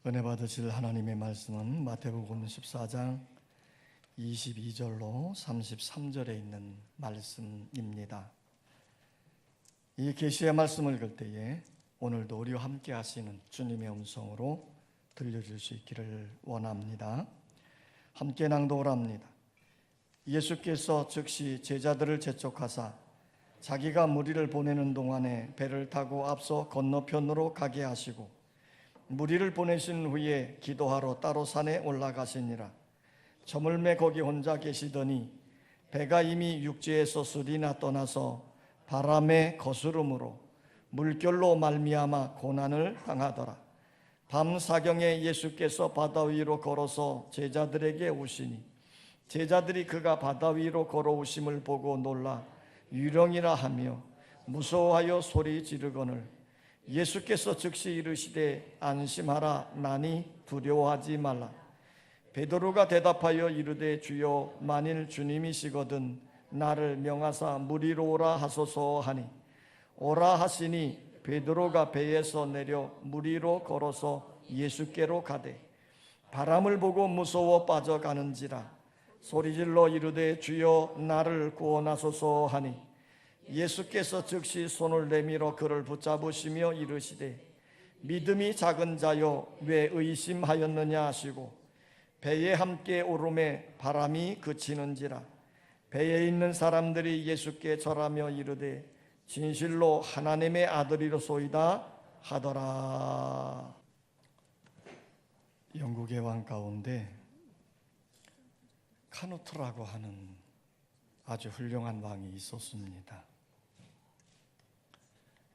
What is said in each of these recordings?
은혜 받으실 하나님의 말씀은 마태복음 14장 22절로 33절에 있는 말씀입니다. 이 계시의 말씀을 읽을 때에 오늘도 우리와 함께 하시는 주님의 음성으로 들려줄 수 있기를 원합니다. 함께 낭독을 합니다. 예수께서 즉시 제자들을 재촉하사 자기가 무리를 보내는 동안에 배를 타고 앞서 건너편으로 가게 하시고 무리를 보내신 후에 기도하러 따로 산에 올라가시니라. 저물매 거기 혼자 계시더니 배가 이미 육지에서 술이나 떠나서 바람에 거스름으로 물결로 말미암아 고난을 당하더라. 밤 사경에 예수께서 바다 위로 걸어서 제자들에게 오시니 제자들이 그가 바다 위로 걸어오심을 보고 놀라 유령이라 하며 무서워하여 소리 지르거늘 예수께서 즉시 이르시되 안심하라 나니 두려워하지 말라. 베드로가 대답하여 이르되 주여 만일 주님이시거든 나를 명하사 무리로 오라 하소서 하니 오라 하시니 베드로가 배에서 내려 무리로 걸어서 예수께로 가되 바람을 보고 무서워 빠져가는지라 소리질러 이르되 주여 나를 구원하소서 하니 예수께서 즉시 손을 내밀어 그를 붙잡으시며 이르시되 믿음이 작은 자여 왜 의심하였느냐 하시고 배에 함께 오름에 바람이 그치는지라. 배에 있는 사람들이 예수께 절하며 이르되 진실로 하나님의 아들이로소이다 하더라. 영국의 왕 가운데 카누트라고 하는 아주 훌륭한 왕이 있었습니다.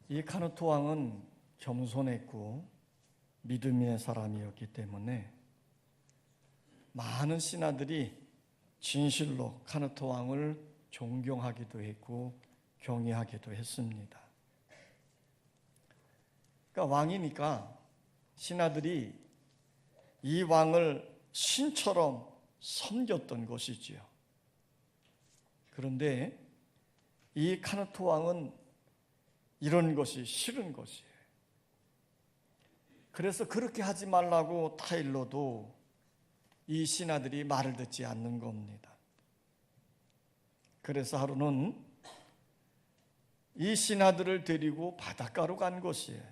이 카누트 왕은 겸손했고 믿음의 사람이었기 때문에 많은 신하들이 진실로 카누트 왕을 존경하기도 했고 경외하기도 했습니다. 그러니까 왕이니까 신하들이 이 왕을 신처럼 섬겼던 것이지요. 그런데 이 카누트 왕은 이런 것이 싫은 것이에요. 그래서 그렇게 하지 말라고 타일러도 이 신하들이 말을 듣지 않는 겁니다. 그래서 하루는 이 신하들을 데리고 바닷가로 간 것이에요.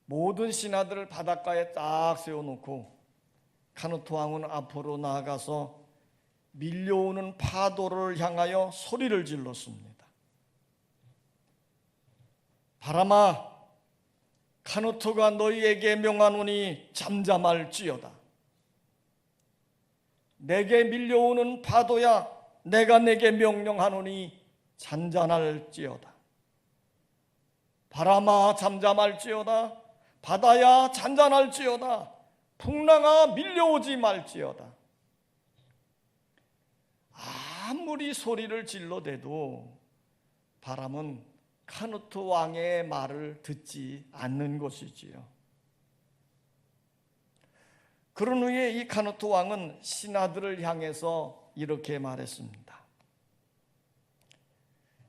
모든 신하들을 바닷가에 딱 세워놓고 카누트 왕은 앞으로 나아가서 밀려오는 파도를 향하여 소리를 질렀습니다. 바람아, 카누트가 너희에게 명하노니 잠잠할지어다. 내게 밀려오는 파도야, 내가 내게 명령하노니 잔잔할지어다. 바람아, 잠잠할지어다. 바다야, 잔잔할지어다. 풍랑아, 밀려오지 말지어다. 아무리 소리를 질러대도 바람은 카누트 왕의 말을 듣지 않는 것이지요. 그런 후에 이 카누트 왕은 신하들을 향해서 이렇게 말했습니다.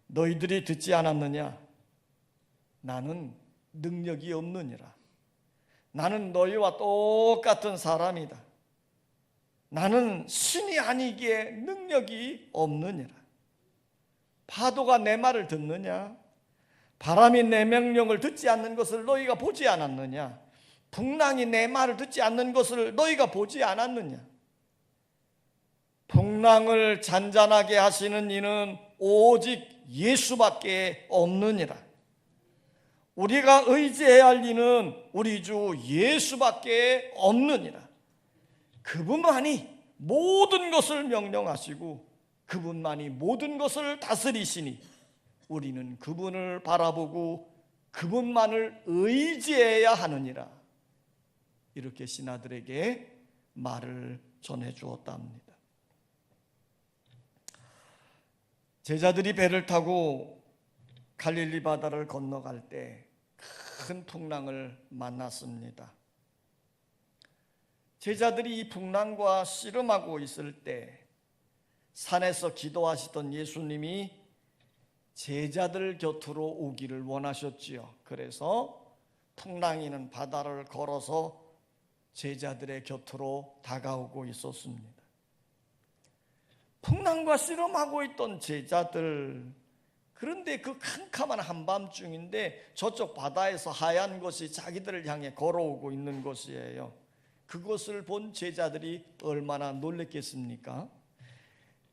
너희들이 듣지 않았느냐? 나는 능력이 없느니라. 나는 너희와 똑같은 사람이다. 나는 신이 아니기에 능력이 없느니라. 파도가 내 말을 듣느냐? 바람이 내 명령을 듣지 않는 것을 너희가 보지 않았느냐? 풍랑이 내 말을 듣지 않는 것을 너희가 보지 않았느냐? 풍랑을 잔잔하게 하시는 이는 오직 예수밖에 없느니라. 우리가 의지해야 할 이는 우리 주 예수밖에 없느니라. 그분만이 모든 것을 명령하시고 그분만이 모든 것을 다스리시니 우리는 그분을 바라보고 그분만을 의지해야 하느니라. 이렇게 신하들에게 말을 전해주었답니다. 제자들이 배를 타고 갈릴리 바다를 건너갈 때 큰 풍랑을 만났습니다. 제자들이 이 풍랑과 씨름하고 있을 때 산에서 기도하시던 예수님이 제자들 곁으로 오기를 원하셨지요. 그래서 풍랑이는 바다를 걸어서 제자들의 곁으로 다가오고 있었습니다. 풍랑과 씨름하고 있던 제자들, 그런데 그 캄캄한 한밤중인데 저쪽 바다에서 하얀 것이 자기들을 향해 걸어오고 있는 것이에요. 그것을 본 제자들이 얼마나 놀랬겠습니까?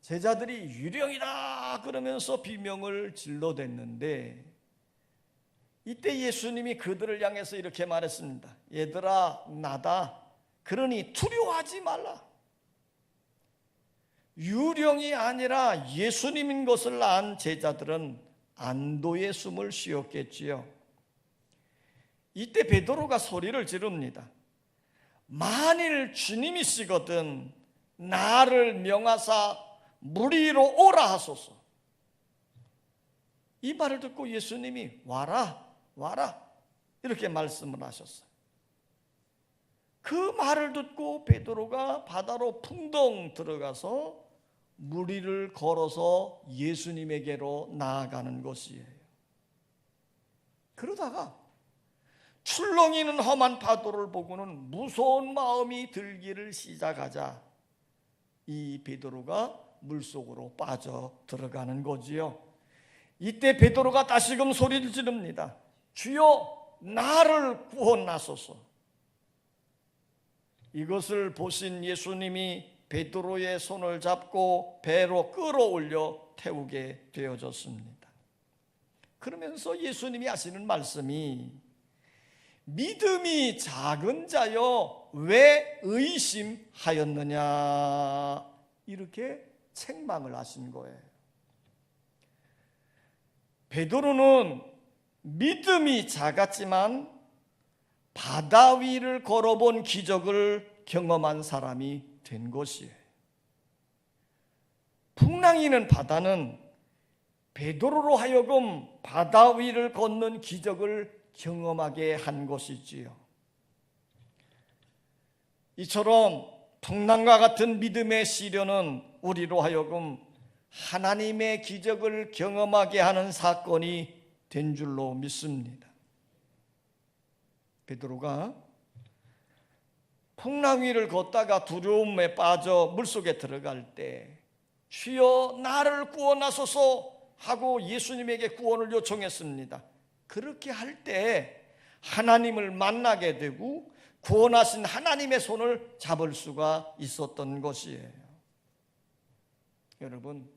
제자들이 유령이다 그러면서 비명을 질러댔는데, 이때 예수님이 그들을 향해서 이렇게 말했습니다. 얘들아, 나다. 그러니 두려워하지 말라. 유령이 아니라 예수님인 것을 안 제자들은 안도의 숨을 쉬었겠지요. 이때 베드로가 소리를 지릅니다. 만일 주님이시거든 나를 명하사 물 위로 오라 하소서. 이 말을 듣고 예수님이 와라 와라 이렇게 말씀을 하셨어요. 그 말을 듣고 베드로가 바다로 풍덩 들어가서 물 위를 걸어서 예수님에게로 나아가는 것이에요. 그러다가 출렁이는 험한 파도를 보고는 무서운 마음이 들기를 시작하자 이 베드로가 물속으로 빠져 들어가는 거지요. 이때 베드로가 다시금 소리를 지릅니다. 주여, 나를 구원하소서. 이것을 보신 예수님이 베드로의 손을 잡고 배로 끌어올려 태우게 되어졌습니다. 그러면서 예수님이 하시는 말씀이 믿음이 작은 자여 왜 의심하였느냐, 이렇게 책망을 하신 거예요. 베드로는 믿음이 작았지만 바다 위를 걸어본 기적을 경험한 사람이 된 것이에요. 풍랑이는 바다는 베드로로 하여금 바다 위를 걷는 기적을 경험하게 한 것이지요. 이처럼 풍랑과 같은 믿음의 시련은 우리로 하여금 하나님의 기적을 경험하게 하는 사건이 된 줄로 믿습니다. 베드로가 풍랑 위를 걷다가 두려움에 빠져 물속에 들어갈 때 주여 나를 구원하소서 하고 예수님에게 구원을 요청했습니다. 그렇게 할 때 하나님을 만나게 되고 구원하신 하나님의 손을 잡을 수가 있었던 것이에요. 여러분,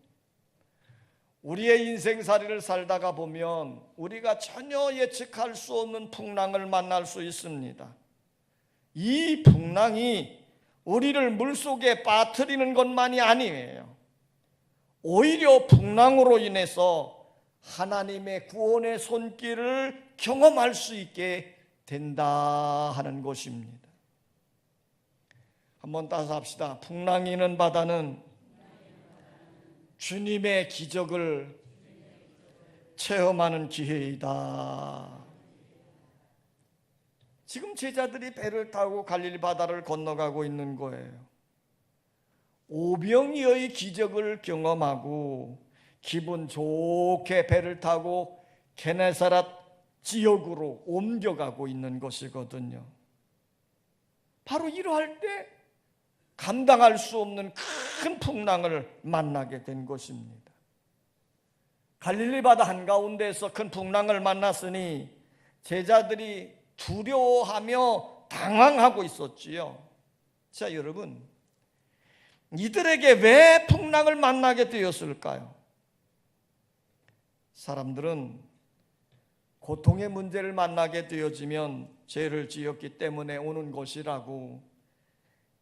우리의 인생살이를 살다가 보면 우리가 전혀 예측할 수 없는 풍랑을 만날 수 있습니다. 이 풍랑이 우리를 물속에 빠뜨리는 것만이 아니에요. 오히려 풍랑으로 인해서 하나님의 구원의 손길을 경험할 수 있게 된다 하는 것입니다. 한번 따서 합시다. 풍랑이는 바다는 주님의 기적을 체험하는 기회이다. 지금 제자들이 배를 타고 갈릴리 바다를 건너가고 있는 거예요. 오병이어의 기적을 경험하고 기분 좋게 배를 타고 게네사렛 지역으로 옮겨가고 있는 것이거든요. 바로 이러할 때 감당할 수 없는 큰 풍랑을 만나게 된 것입니다. 갈릴리 바다 한가운데에서 큰 풍랑을 만났으니 제자들이 두려워하며 당황하고 있었지요. 자, 여러분, 이들에게 왜 풍랑을 만나게 되었을까요? 사람들은 고통의 문제를 만나게 되어지면 죄를 지었기 때문에 오는 것이라고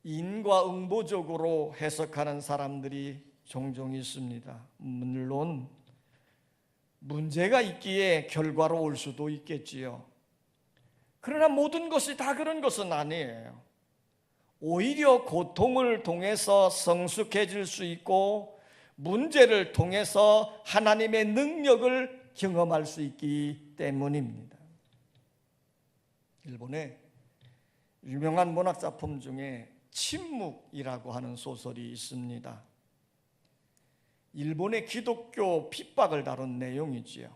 인과응보적으로 해석하는 사람들이 종종 있습니다. 물론 문제가 있기에 결과로 올 수도 있겠지요. 그러나 모든 것이 다 그런 것은 아니에요. 오히려 고통을 통해서 성숙해질 수 있고 문제를 통해서 하나님의 능력을 경험할 수 있기 때문입니다. 일본의 유명한 문학작품 중에 침묵이라고 하는 소설이 있습니다. 일본의 기독교 핍박을 다룬 내용이지요.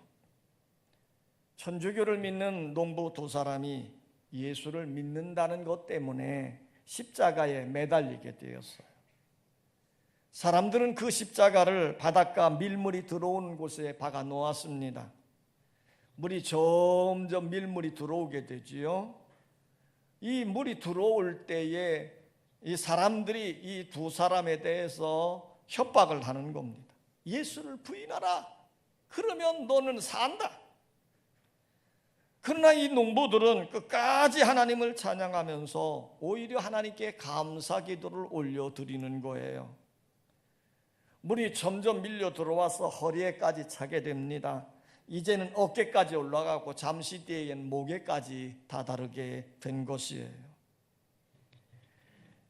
천주교를 믿는 농부 두 사람이 예수를 믿는다는 것 때문에 십자가에 매달리게 되었어요. 사람들은 그 십자가를 바닷가 밀물이 들어오는 곳에 박아 놓았습니다. 물이 점점 밀물이 들어오게 되지요. 이 물이 들어올 때에 이 사람들이 이 두 사람에 대해서 협박을 하는 겁니다. 예수를 부인하라. 그러면 너는 산다. 그러나 이 농부들은 끝까지 하나님을 찬양하면서 오히려 하나님께 감사 기도를 올려드리는 거예요. 물이 점점 밀려 들어와서 허리에까지 차게 됩니다. 이제는 어깨까지 올라가고 잠시 뒤에는 목에까지 다다르게 된 것이에요.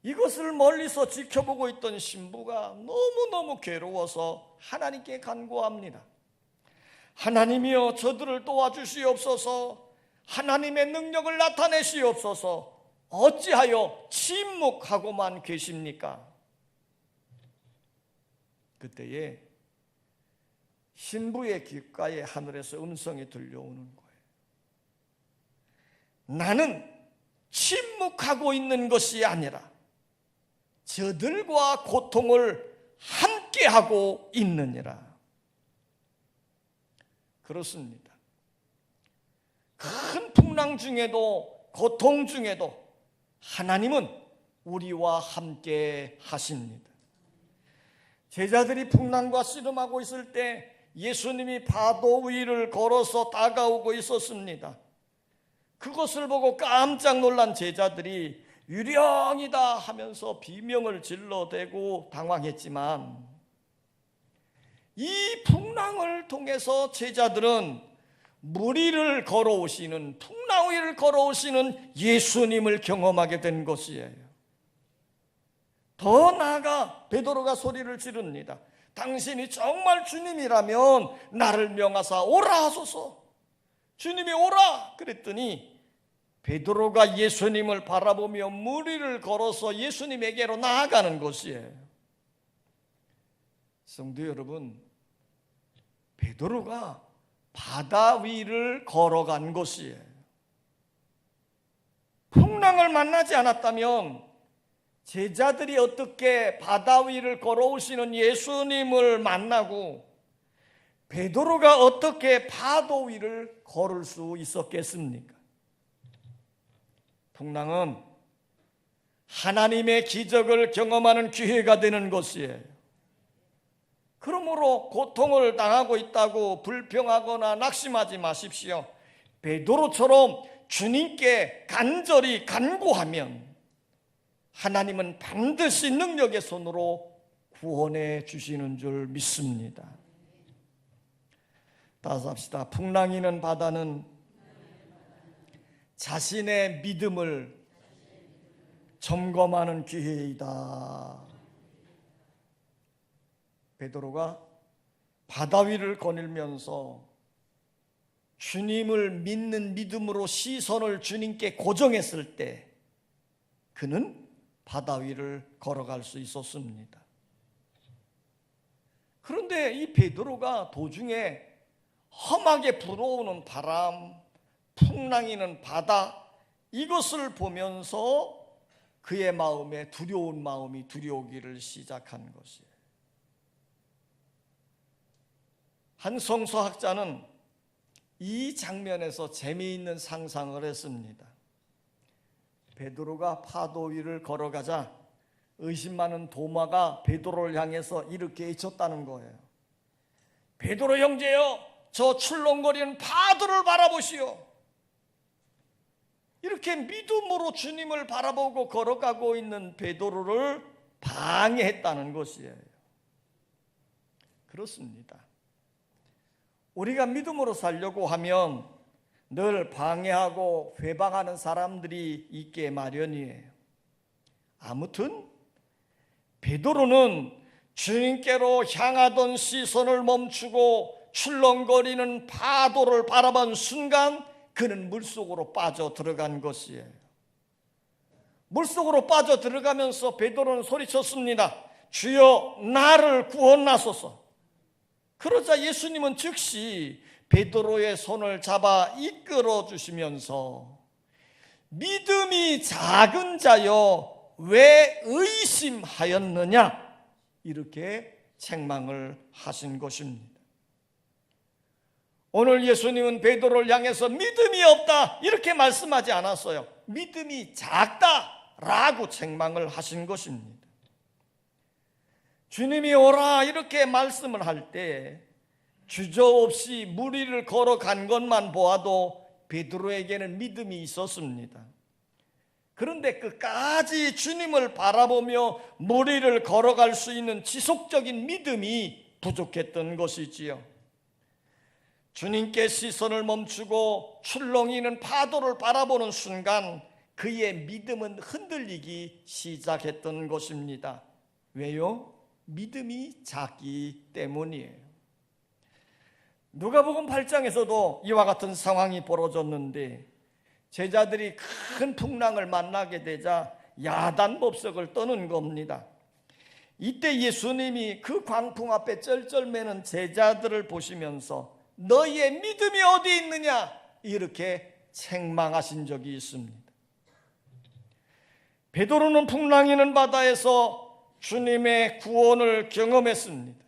이것을 멀리서 지켜보고 있던 신부가 너무너무 괴로워서 하나님께 간구합니다. 하나님이여, 저들을 도와주시옵소서. 하나님의 능력을 나타내시옵소서. 어찌하여 침묵하고만 계십니까? 그때에 신부의 귓가에 하늘에서 음성이 들려오는 거예요. 나는 침묵하고 있는 것이 아니라 저들과 고통을 함께하고 있느니라. 그렇습니다. 큰 풍랑 중에도 고통 중에도 하나님은 우리와 함께 하십니다. 제자들이 풍랑과 씨름하고 있을 때 예수님이 파도 위를 걸어서 다가오고 있었습니다. 그것을 보고 깜짝 놀란 제자들이 유령이다 하면서 비명을 질러대고 당황했지만, 이 풍랑을 통해서 제자들은 물 위를 걸어오시는, 풍랑 위를 걸어오시는 예수님을 경험하게 된 것이에요. 더 나아가 베드로가 소리를 지릅니다. 당신이 정말 주님이라면 나를 명하사 오라 하소서. 주님이 오라 그랬더니 베드로가 예수님을 바라보며 물 위를 걸어서 예수님에게로 나아가는 것이에요. 성도 여러분, 베드로가 바다 위를 걸어간 것이에요. 풍랑을 만나지 않았다면 제자들이 어떻게 바다 위를 걸어오시는 예수님을 만나고 베드로가 어떻게 파도 위를 걸을 수 있었겠습니까? 풍랑은 하나님의 기적을 경험하는 기회가 되는 것이에요. 그러므로 고통을 당하고 있다고 불평하거나 낙심하지 마십시오. 베드로처럼 주님께 간절히 간구하면 하나님은 반드시 능력의 손으로 구원해 주시는 줄 믿습니다. 따라서 합시다. 풍랑이는 바다는 자신의 믿음을 점검하는 기회이다. 베드로가 바다 위를 거닐면서 주님을 믿는 믿음으로 시선을 주님께 고정했을 때 그는 바다 위를 걸어갈 수 있었습니다. 그런데 이 베드로가 도중에 험하게 불어오는 바람, 풍랑이는 바다, 이것을 보면서 그의 마음에 두려운 마음이 들여오기를 시작한 것이에요. 한 성서학자는 이 장면에서 재미있는 상상을 했습니다. 베드로가 파도 위를 걸어가자 의심 많은 도마가 베드로를 향해서 이렇게 외쳤다는 거예요. 베드로 형제여, 저 출렁거리는 파도를 바라보시오. 이렇게 믿음으로 주님을 바라보고 걸어가고 있는 베드로를 방해했다는 것이에요. 그렇습니다. 우리가 믿음으로 살려고 하면 늘 방해하고 회방하는 사람들이 있게 마련이에요. 아무튼 베드로는 주님께로 향하던 시선을 멈추고 출렁거리는 파도를 바라본 순간 그는 물속으로 빠져 들어간 것이에요. 물속으로 빠져 들어가면서 베드로는 소리쳤습니다. 주여, 나를 구원하소서. 그러자 예수님은 즉시 베드로의 손을 잡아 이끌어 주시면서 믿음이 작은 자여 왜 의심하였느냐 이렇게 책망을 하신 것입니다. 오늘 예수님은 베드로를 향해서 믿음이 없다 이렇게 말씀하지 않았어요. 믿음이 작다라고 책망을 하신 것입니다. 주님이 오라 이렇게 말씀을 할 때 주저없이 무리를 걸어간 것만 보아도 베드로에게는 믿음이 있었습니다. 그런데 끝까지 주님을 바라보며 무리를 걸어갈 수 있는 지속적인 믿음이 부족했던 것이지요. 주님께 시선을 멈추고 출렁이는 파도를 바라보는 순간 그의 믿음은 흔들리기 시작했던 것입니다. 왜요? 믿음이 작기 때문이에요. 누가복음 8장에서도 이와 같은 상황이 벌어졌는데 제자들이 큰 풍랑을 만나게 되자 야단법석을 떠는 겁니다. 이때 예수님이 그 광풍 앞에 쩔쩔매는 제자들을 보시면서 너희의 믿음이 어디 있느냐 이렇게 책망하신 적이 있습니다. 베드로는 풍랑이는 바다에서 주님의 구원을 경험했습니다.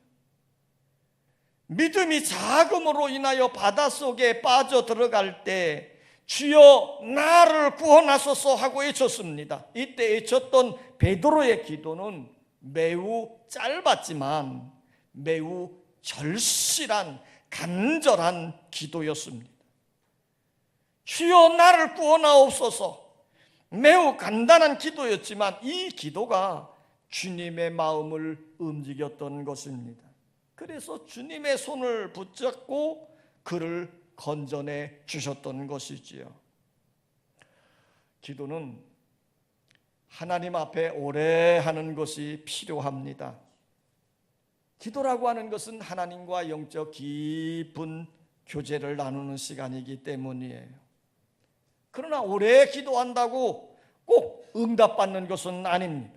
믿음이 작음으로 인하여 바닷속에 빠져 들어갈 때 주여 나를 구원하소서 하고 외쳤습니다. 이때 외쳤던 베드로의 기도는 매우 짧았지만 매우 절실한 간절한 기도였습니다. 주여 나를 구원하옵소서. 매우 간단한 기도였지만 이 기도가 주님의 마음을 움직였던 것입니다. 그래서 주님의 손을 붙잡고 그를 건져내 주셨던 것이지요. 기도는 하나님 앞에 오래 하는 것이 필요합니다. 기도라고 하는 것은 하나님과 영적 깊은 교제를 나누는 시간이기 때문이에요. 그러나 오래 기도한다고 꼭 응답받는 것은 아닙니다.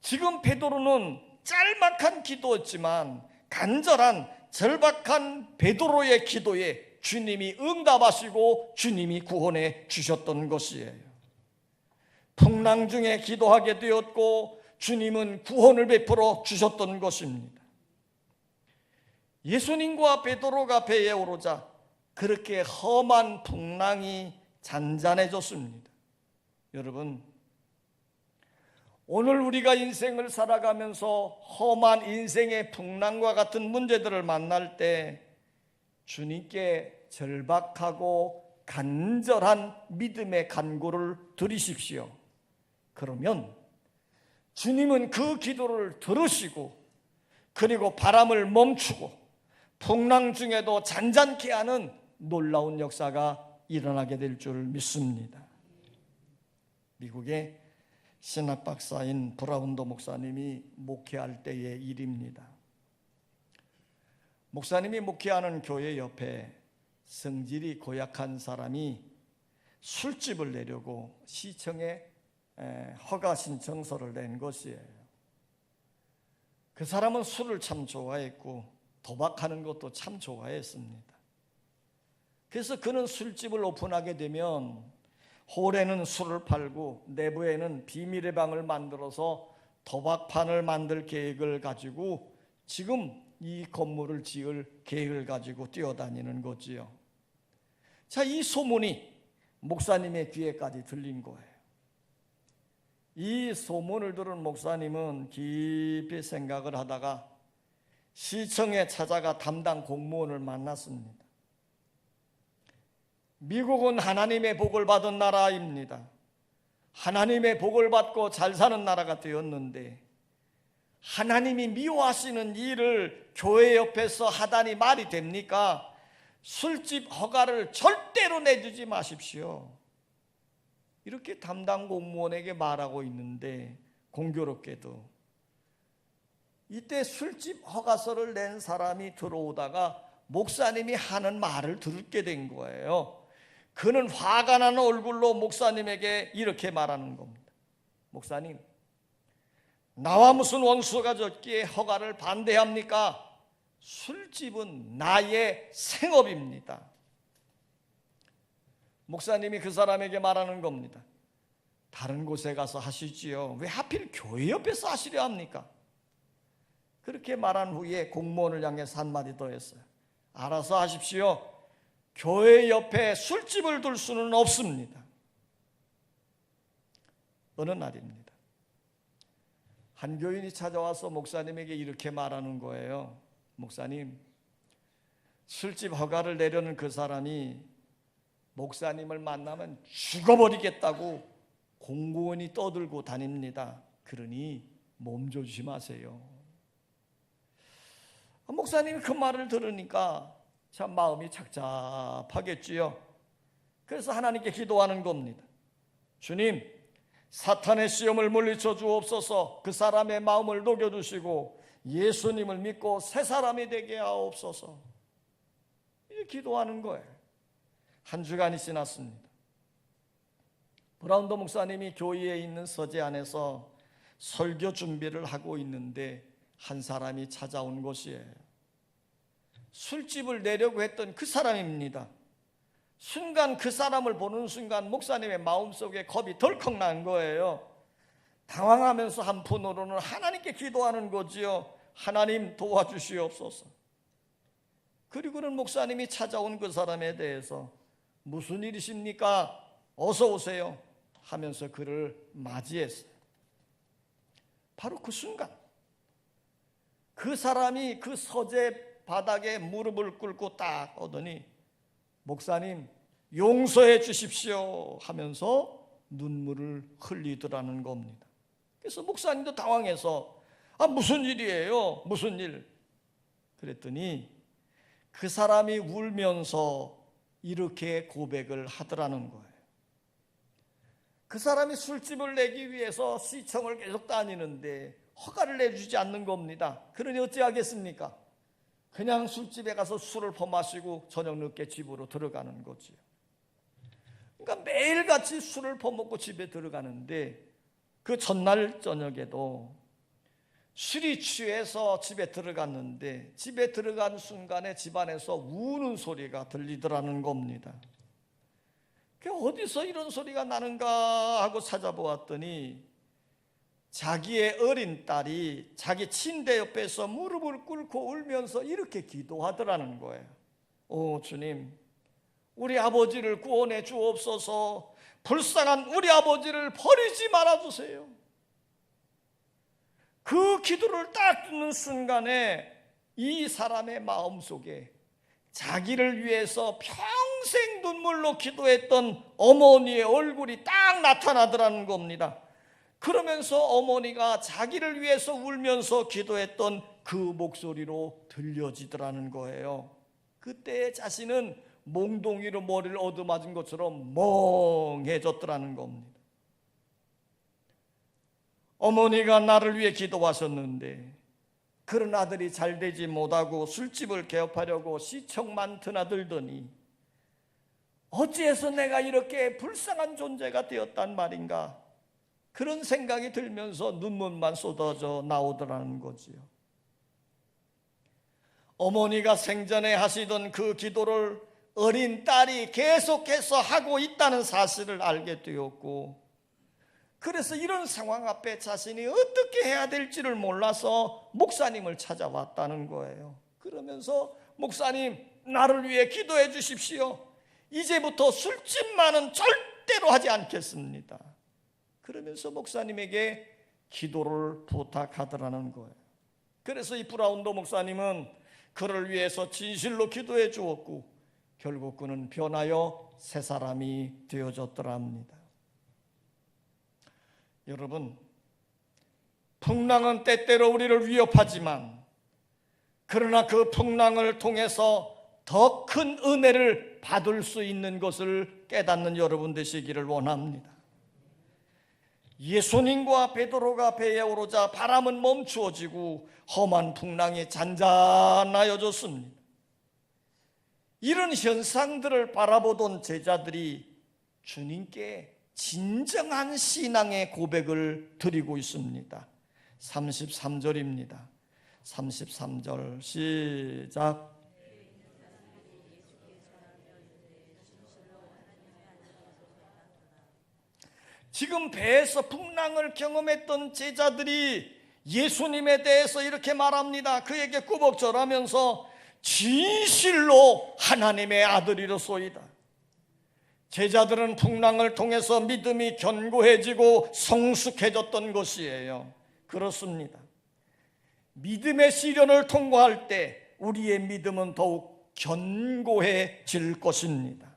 지금 베드로는 짤막한 기도였지만 간절한 절박한 베드로의 기도에 주님이 응답하시고 주님이 구원해 주셨던 것이에요. 풍랑 중에 기도하게 되었고 주님은 구원을 베풀어 주셨던 것입니다. 예수님과 베드로가 배에 오르자 그렇게 험한 풍랑이 잔잔해졌습니다. 여러분, 오늘 우리가 인생을 살아가면서 험한 인생의 풍랑과 같은 문제들을 만날 때 주님께 절박하고 간절한 믿음의 간구를 드리십시오. 그러면 주님은 그 기도를 들으시고 그리고 바람을 멈추고 풍랑 중에도 잔잔케 하는 놀라운 역사가 일어나게 될 줄 믿습니다. 미국의 신학 박사인 브라운도 목사님이 목회할 때의 일입니다. 목사님이 목회하는 교회 옆에 성질이 고약한 사람이 술집을 내려고 시청에 허가 신청서를 낸 것이에요. 그 사람은 술을 참 좋아했고 도박하는 것도 참 좋아했습니다. 그래서 그는 술집을 오픈하게 되면 홀에는 술을 팔고 내부에는 비밀의 방을 만들어서 도박판을 만들 계획을 가지고 지금 이 건물을 지을 계획을 가지고 뛰어다니는 거지요. 자, 이 소문이 목사님의 귀에까지 들린 거예요. 이 소문을 들은 목사님은 깊이 생각을 하다가 시청에 찾아가 담당 공무원을 만났습니다. 미국은 하나님의 복을 받은 나라입니다. 하나님의 복을 받고 잘 사는 나라가 되었는데 하나님이 미워하시는 일을 교회 옆에서 하다니 말이 됩니까? 술집 허가를 절대로 내주지 마십시오. 이렇게 담당 공무원에게 말하고 있는데 공교롭게도 이때 술집 허가서를 낸 사람이 들어오다가 목사님이 하는 말을 듣게 된 거예요. 그는 화가 나는 얼굴로 목사님에게 이렇게 말하는 겁니다. 목사님, 나와 무슨 원수가 졌기에 허가를 반대합니까? 술집은 나의 생업입니다. 목사님이 그 사람에게 말하는 겁니다. 다른 곳에 가서 하시지요. 왜 하필 교회 옆에서 하시려 합니까? 그렇게 말한 후에 공무원을 향해서 한마디 더 했어요. 알아서 하십시오. 교회 옆에 술집을 둘 수는 없습니다. 어느 날입니다. 한 교인이 찾아와서 목사님에게 이렇게 말하는 거예요. 목사님, 술집 허가를 내려는 그 사람이 목사님을 만나면 죽어버리겠다고 공무원이 떠들고 다닙니다. 그러니 몸 조심하세요. 목사님이 그 말을 들으니까 참 마음이 착잡하겠지요. 그래서 하나님께 기도하는 겁니다. 주님, 사탄의 시험을 물리쳐 주옵소서. 그 사람의 마음을 녹여주시고 예수님을 믿고 새 사람이 되게 하옵소서. 이렇게 기도하는 거예요. 한 주간이 지났습니다. 브라운더 목사님이 교회에 있는 서재 안에서 설교 준비를 하고 있는데 한 사람이 찾아온 것이에요. 술집을 내려고 했던 그 사람입니다. 순간 그 사람을 보는 순간 목사님의 마음속에 겁이 덜컥 난 거예요. 당황하면서 한편으로는 하나님께 기도하는 거지요. 하나님 도와주시옵소서. 그리고는 목사님이 찾아온 그 사람에 대해서 무슨 일이십니까? 어서 오세요 하면서 그를 맞이했어요. 바로 그 순간 그 사람이 그 서재 바닥에 무릎을 꿇고 딱 오더니 목사님 용서해 주십시오 하면서 눈물을 흘리더라는 겁니다. 그래서 목사님도 당황해서 무슨 일이에요? 무슨 일? 그랬더니 그 사람이 울면서 이렇게 고백을 하더라는 거예요. 그 사람이 술집을 내기 위해서 시청을 계속 다니는데 허가를 내주지 않는 겁니다. 그러니 어찌하겠습니까? 그냥 술집에 가서 술을 퍼마시고 저녁 늦게 집으로 들어가는 거지요. 그러니까 매일같이 술을 퍼먹고 집에 들어가는데 그 전날 저녁에도 술이 취해서 집에 들어갔는데 집에 들어간 순간에 집안에서 우는 소리가 들리더라는 겁니다. 어디서 이런 소리가 나는가 하고 찾아보았더니 자기의 어린 딸이 자기 침대 옆에서 무릎을 꿇고 울면서 이렇게 기도하더라는 거예요. 오 주님, 우리 아버지를 구원해 주옵소서. 불쌍한 우리 아버지를 버리지 말아주세요. 그 기도를 딱 듣는 순간에 이 사람의 마음속에 자기를 위해서 평생 눈물로 기도했던 어머니의 얼굴이 딱 나타나더라는 겁니다. 그러면서 어머니가 자기를 위해서 울면서 기도했던 그 목소리로 들려지더라는 거예요. 그때 자신은 몽둥이로 머리를 얻어맞은 것처럼 멍해졌더라는 겁니다. 어머니가 나를 위해 기도하셨는데 그런 아들이 잘 되지 못하고 술집을 개업하려고 시청만 드나들더니 어찌해서 내가 이렇게 불쌍한 존재가 되었단 말인가, 그런 생각이 들면서 눈물만 쏟아져 나오더라는 거지요. 어머니가 생전에 하시던 그 기도를 어린 딸이 계속해서 하고 있다는 사실을 알게 되었고, 그래서 이런 상황 앞에 자신이 어떻게 해야 될지를 몰라서 목사님을 찾아왔다는 거예요. 그러면서 목사님, 나를 위해 기도해 주십시오. 이제부터 술집만은 절대로 하지 않겠습니다. 그러면서 목사님에게 기도를 부탁하더라는 거예요. 그래서 이 브라운더 목사님은 그를 위해서 진실로 기도해 주었고 결국 그는 변하여 새 사람이 되어졌더라 합니다. 여러분, 풍랑은 때때로 우리를 위협하지만 그러나 그 풍랑을 통해서 더 큰 은혜를 받을 수 있는 것을 깨닫는 여러분 되시기를 원합니다. 예수님과 베드로가 배에 오르자 바람은 멈추어지고 험한 풍랑이 잔잔하여졌습니다. 이런 현상들을 바라보던 제자들이 주님께 진정한 신앙의 고백을 드리고 있습니다. 33절입니다. 33절 시작. 지금 배에서 풍랑을 경험했던 제자들이 예수님에 대해서 이렇게 말합니다. 그에게 꾸벅절하면서 진실로 하나님의 아들이로소이다. 제자들은 풍랑을 통해서 믿음이 견고해지고 성숙해졌던 것이에요. 그렇습니다. 믿음의 시련을 통과할 때 우리의 믿음은 더욱 견고해질 것입니다.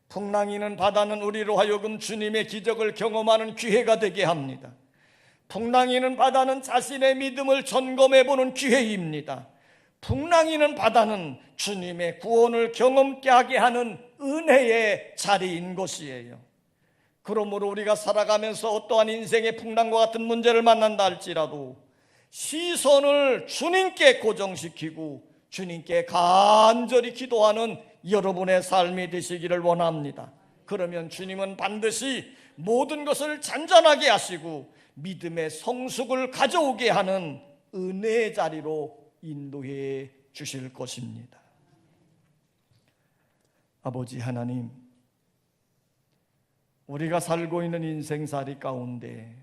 풍랑이는 바다는 우리로 하여금 주님의 기적을 경험하는 기회가 되게 합니다. 풍랑이는 바다는 자신의 믿음을 점검해보는 기회입니다. 풍랑이는 바다는 주님의 구원을 경험케 하게 하는 은혜의 자리인 것이에요. 그러므로 우리가 살아가면서 어떠한 인생의 풍랑과 같은 문제를 만난다 할지라도 시선을 주님께 고정시키고 주님께 간절히 기도하는 여러분의 삶이 되시기를 원합니다. 그러면 주님은 반드시 모든 것을 잔잔하게 하시고 믿음의 성숙을 가져오게 하는 은혜의 자리로 인도해 주실 것입니다. 아버지 하나님, 우리가 살고 있는 인생살이 가운데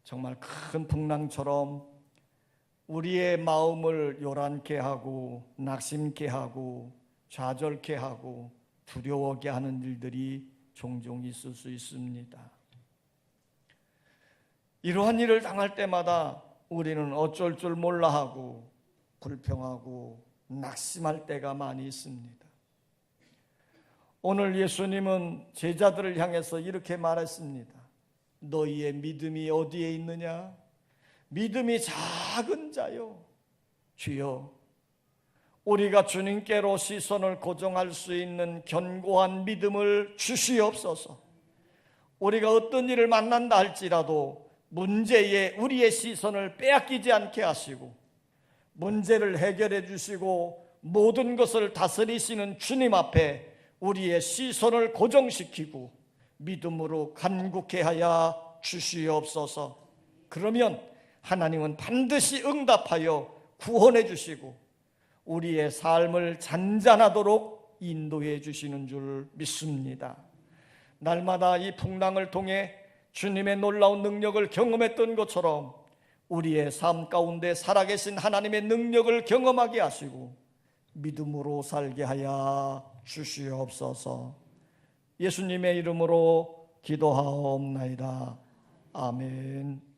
정말 큰 풍랑처럼 우리의 마음을 요란케 하고 낙심케 하고 좌절케 하고 두려워하게 하는 일들이 종종 있을 수 있습니다. 이러한 일을 당할 때마다 우리는 어쩔 줄 몰라 하고 불평하고 낙심할 때가 많이 있습니다. 오늘 예수님은 제자들을 향해서 이렇게 말했습니다. 너희의 믿음이 어디에 있느냐? 믿음이 작은 자요. 주여, 우리가 주님께로 시선을 고정할 수 있는 견고한 믿음을 주시옵소서. 우리가 어떤 일을 만난다 할지라도 문제에 우리의 시선을 빼앗기지 않게 하시고 문제를 해결해 주시고 모든 것을 다스리시는 주님 앞에 우리의 시선을 고정시키고 믿음으로 간구케 하여 주시옵소서. 그러면 하나님은 반드시 응답하여 구원해 주시고 우리의 삶을 잔잔하도록 인도해 주시는 줄 믿습니다. 날마다 이 풍랑을 통해 주님의 놀라운 능력을 경험했던 것처럼 우리의 삶 가운데 살아계신 하나님의 능력을 경험하게 하시고 믿음으로 살게 하여 주시옵소서. 예수님의 이름으로 기도하옵나이다. 아멘.